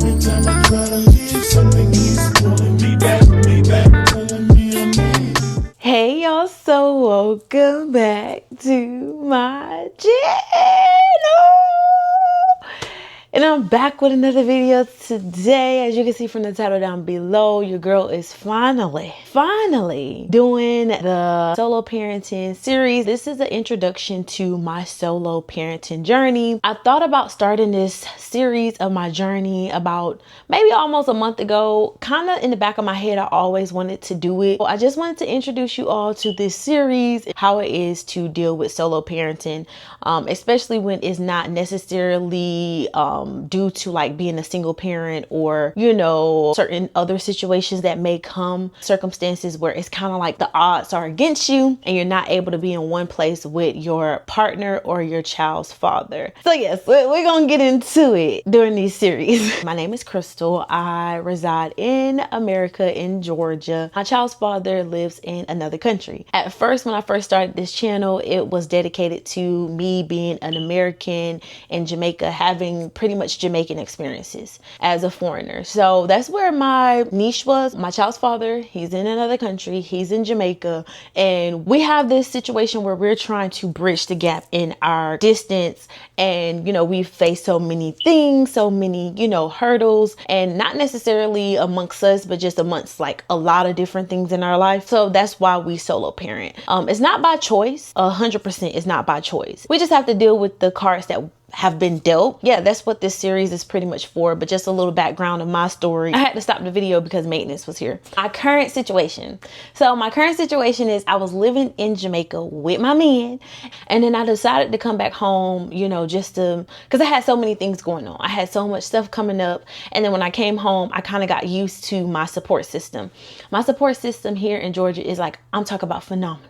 Every time I try to leave, something keeps pulling me back, telling me I made it. Hey y'all, so welcome back to my channel. And I'm back with another video today. As you can see from the title down below, your girl is finally doing the solo parenting series. This is an introduction to my solo parenting journey. I thought about starting this series of my journey about maybe almost a month ago. Kind of in the back of my head, I always wanted to do it. I just wanted to introduce you all to this series, how it is to deal with solo parenting, especially when it's not necessarily due to like being a single parent or, you know, certain other situations that may come, circumstances where it's kind of like the odds are against you and you're not able to be in one place with your partner or your child's father. So yes, we're gonna get into it during these series. My name is Crystal. I reside in America, in Georgia. My child's father lives in another country. At first, when I first started this channel, it was dedicated to me being an American in Jamaica, having pretty much Jamaican experiences as a foreigner. So that's where my niche was. My child's father, he's in another country, he's in Jamaica, and we have this situation where we're trying to bridge the gap in our distance. And, you know, we've faced so many things, so many, you know, hurdles, and not necessarily amongst us, but just amongst like a lot of different things in our life. So that's why we solo parent. It's not by choice. 100% is not by choice. We just have to deal with the cards that have been dealt. Yeah, that's what this series is pretty much for. But just a little background of my story. I had to stop the video because maintenance was here. My current situation. So my current situation is I was living in Jamaica with my man, and then I decided to come back home, you know, just to, because I had so many things going on. I had so much stuff coming up. And then when I came home, I kind of got used to my support system. My support system here in Georgia is like, I'm talking about phenomenal.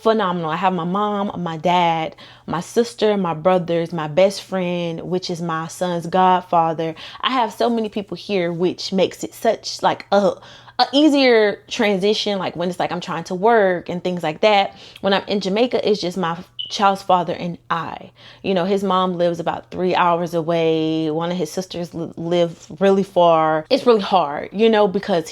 I have my mom, my dad, my sister, my brothers, my best friend, which is my son's godfather. I have so many people here, which makes it such like a easier transition. Like when it's like I'm trying to work and things like that. When I'm in Jamaica, it's just my child's father and I. You know, his mom lives about 3 hours away. One of his sisters live really far. It's really hard, you know, because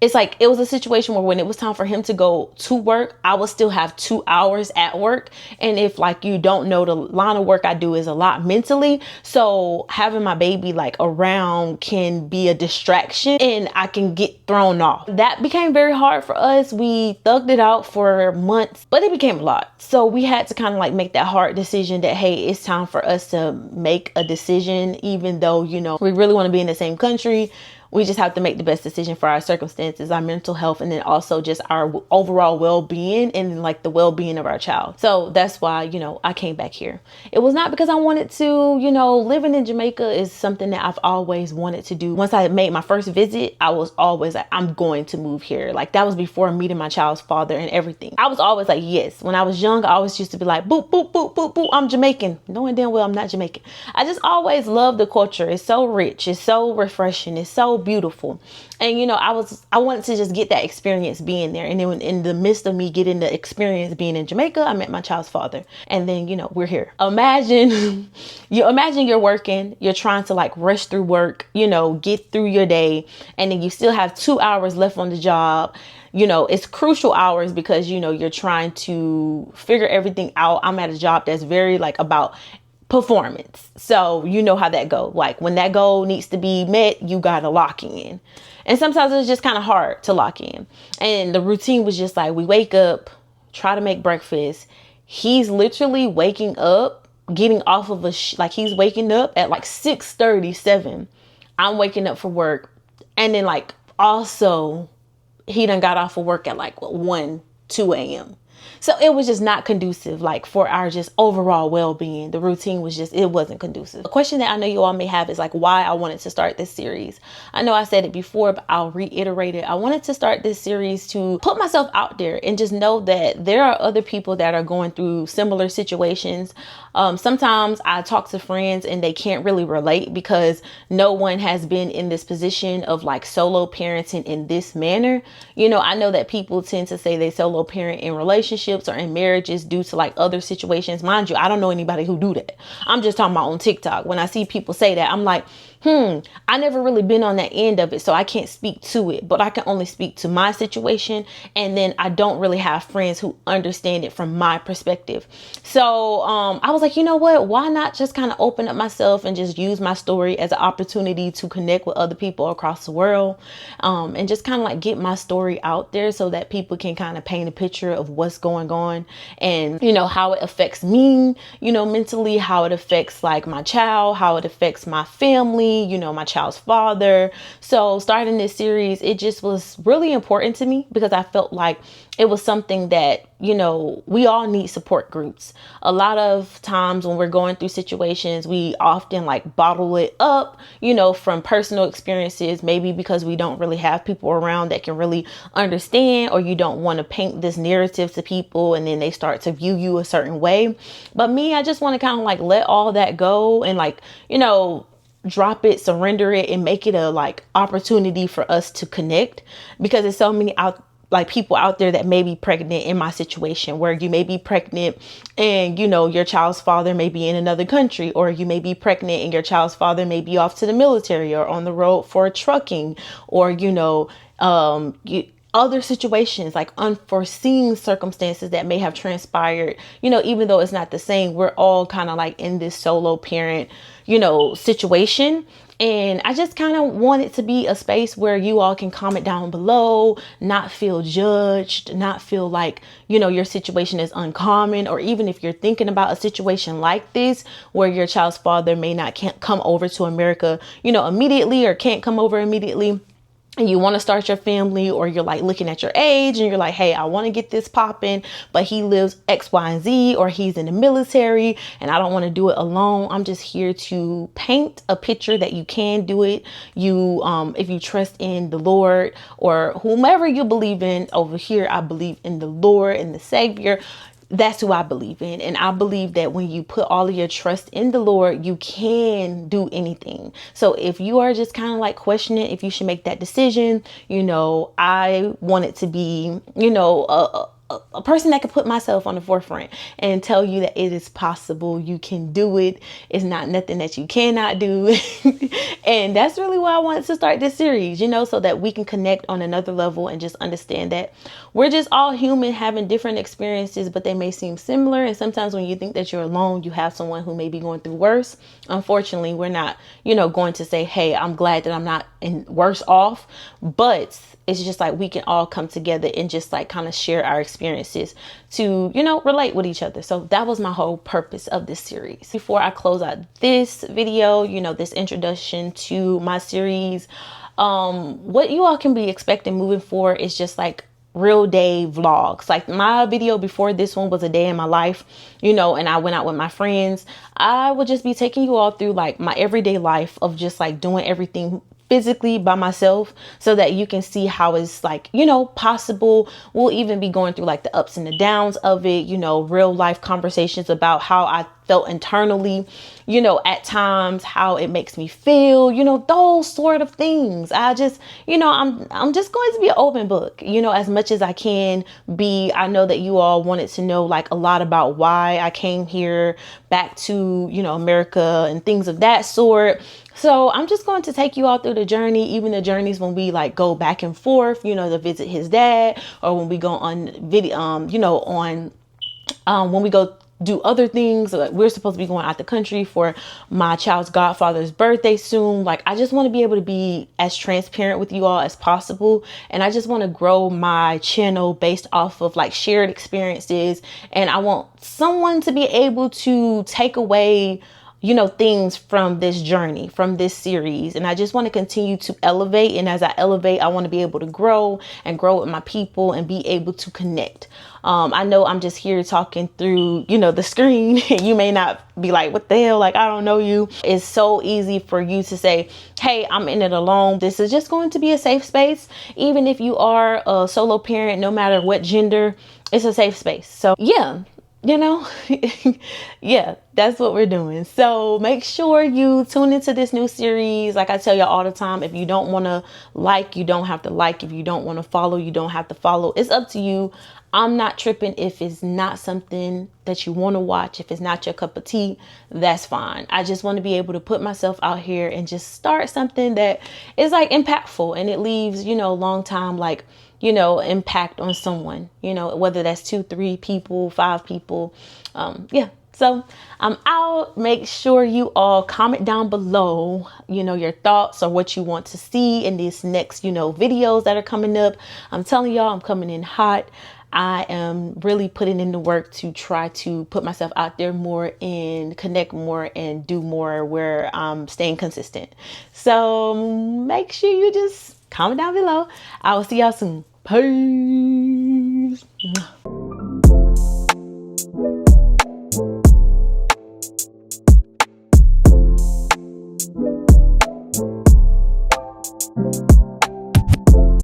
it's like it was a situation where when it was time for him to go to work, I would still have 2 hours at work. And if like you don't know, the line of work I do is a lot mentally. So having my baby like around can be a distraction and I can get thrown off. That became very hard for us. We thugged it out for months, but it became a lot. So we had to kind of like make that hard decision that, hey, it's time for us to make a decision, even though, you know, we really want to be in the same country. We just have to make the best decision for our circumstances, our mental health, and then also just our overall well-being and like the well-being of our child. So that's why, you know, I came back here. It was not because I wanted to, you know, living in Jamaica is something that I've always wanted to do. Once I made my first visit, I was always like, I'm going to move here. Like that was before meeting my child's father and everything. I was always like, yes. When I was young, I always used to be like, boop, boop, boop, boop, boop. I'm Jamaican. Knowing damn well I'm not Jamaican. I just always loved the culture. It's so rich. It's so refreshing. It's so beautiful. And you know, I wanted to just get that experience being there. And then in the midst of me getting the experience being in Jamaica, I met my child's father. And then, you know, we're here. Imagine you're working, you're trying to like rush through work, you know, get through your day, and then you still have 2 hours left on the job. You know, it's crucial hours because, you know, you're trying to figure everything out. I'm at a job that's very like about performance. So you know how that go. Like when that goal needs to be met, you gotta lock in. And sometimes it's just kind of hard to lock in. And the routine was just like, we wake up, try to make breakfast. He's literally waking up, getting off of like he's waking up at like 6:37. I'm waking up for work. And then like also he done got off of work at like 2 a.m. So it was just not conducive, like for our just overall well-being. The routine was just, it wasn't conducive. A question that I know you all may have is like why I wanted to start this series. I know I said it before, but I'll reiterate it. I wanted to start this series to put myself out there and just know that there are other people that are going through similar situations. Sometimes I talk to friends and they can't really relate because no one has been in this position of like solo parenting in this manner. You know, I know that people tend to say they solo parent in relationships or in marriages due to like other situations. Mind you, I don't know anybody who do that. I'm just talking about on TikTok. When I see people say that, I'm like, I never really been on that end of it, so I can't speak to it, but I can only speak to my situation. And then I don't really have friends who understand it from my perspective. So I was like, you know what? Why not just kind of open up myself and just use my story as an opportunity to connect with other people across the world, and just kind of like get my story out there so that people can kind of paint a picture of what's going on, and how it affects me, mentally, how it affects like my child, how it affects my family, my child's father. So starting this series, it just was really important to me because I felt like it was something that, we all need support groups. A lot of times when we're going through situations, we often like bottle it up, from personal experiences, maybe because we don't really have people around that can really understand, or you don't want to paint this narrative to people and then they start to view you a certain way. But me, I just want to kind of like let all that go and like, drop it, surrender it, and make it a like opportunity for us to connect, because there's so many people out there that may be pregnant in my situation, where you may be pregnant and your child's father may be in another country, or you may be pregnant and your child's father may be off to the military or on the road for trucking, or other situations, like unforeseen circumstances that may have transpired. Even though it's not the same, we're all kind of like in this solo parent situation. And I just kind of want it to be a space where you all can comment down below, not feel judged, not feel like, your situation is uncommon. Or even if you're thinking about a situation like this, where your child's father can't come over to America, immediately, or can't come over immediately, and you want to start your family, or you're like looking at your age and you're like, hey, I want to get this popping, but he lives X, Y, and Z, or he's in the military and I don't want to do it alone. I'm just here to paint a picture that you can do it. If you trust in the Lord or whomever you believe in. Over here, I believe in the Lord and the Savior. That's who I believe in. And I believe that when you put all of your trust in the Lord, you can do anything. So if you are just kind of like questioning if you should make that decision, I want it to be, a person that can put myself on the forefront and tell you that it is possible. You can do it. It's not nothing that you cannot do. And that's really why I wanted to start this series, so that we can connect on another level and just understand that we're just all human, having different experiences, but they may seem similar. And sometimes when you think that you're alone, you have someone who may be going through worse. Unfortunately, we're not, going to say, hey, I'm glad that I'm not worse off. But it's just like we can all come together and just like kind of share our experiences to, relate with each other. So that was my whole purpose of this series. Before I close out this video, this introduction to my series, what you all can be expecting moving forward is just like real day vlogs. Like my video before this one was a day in my life, and I went out with my friends. I would just be taking you all through like my everyday life of just like doing everything physically by myself, so that you can see how it's like, possible. We'll even be going through like the ups and the downs of it, real life conversations about how I felt internally, at times, how it makes me feel, those sort of things. I just, I'm just going to be an open book, as much as I can be. I know that you all wanted to know like a lot about why I came here back to, America and things of that sort. So I'm just going to take you all through the journey, even the journeys when we like go back and forth, to visit his dad, or when we go on video, when we go do other things. Like we're supposed to be going out the country for my child's godfather's birthday soon. Like I just want to be able to be as transparent with you all as possible. And I just want to grow my channel based off of like shared experiences. And I want someone to be able to take away things from this journey, from this series. And I just want to continue to elevate. And as I elevate, I want to be able to grow and grow with my people and be able to connect. I know I'm just here talking through, the screen. You may not be like, what the hell? Like, I don't know you. It's so easy for you to say, hey, I'm in it alone. This is just going to be a safe space. Even if you are a solo parent, no matter what gender, it's a safe space. So yeah. Yeah, that's what we're doing. So make sure you tune into this new series. Like I tell y'all all the time, if you don't want to like, you don't have to like. If you don't want to follow, you don't have to follow. It's up to you. I'm not tripping if it's not something that you want to watch. If it's not your cup of tea, that's fine. I just want to be able to put myself out here and just start something that is like impactful, and it leaves, long time, like, impact on someone, whether that's 2, 3 people, 5 people. Yeah. So I'm out. Make sure you all comment down below, your thoughts or what you want to see in these next, videos that are coming up. I'm telling y'all, I'm coming in hot. I am really putting in the work to try to put myself out there more and connect more and do more where I'm staying consistent. So make sure you just comment down below. I will see y'all soon. Peace.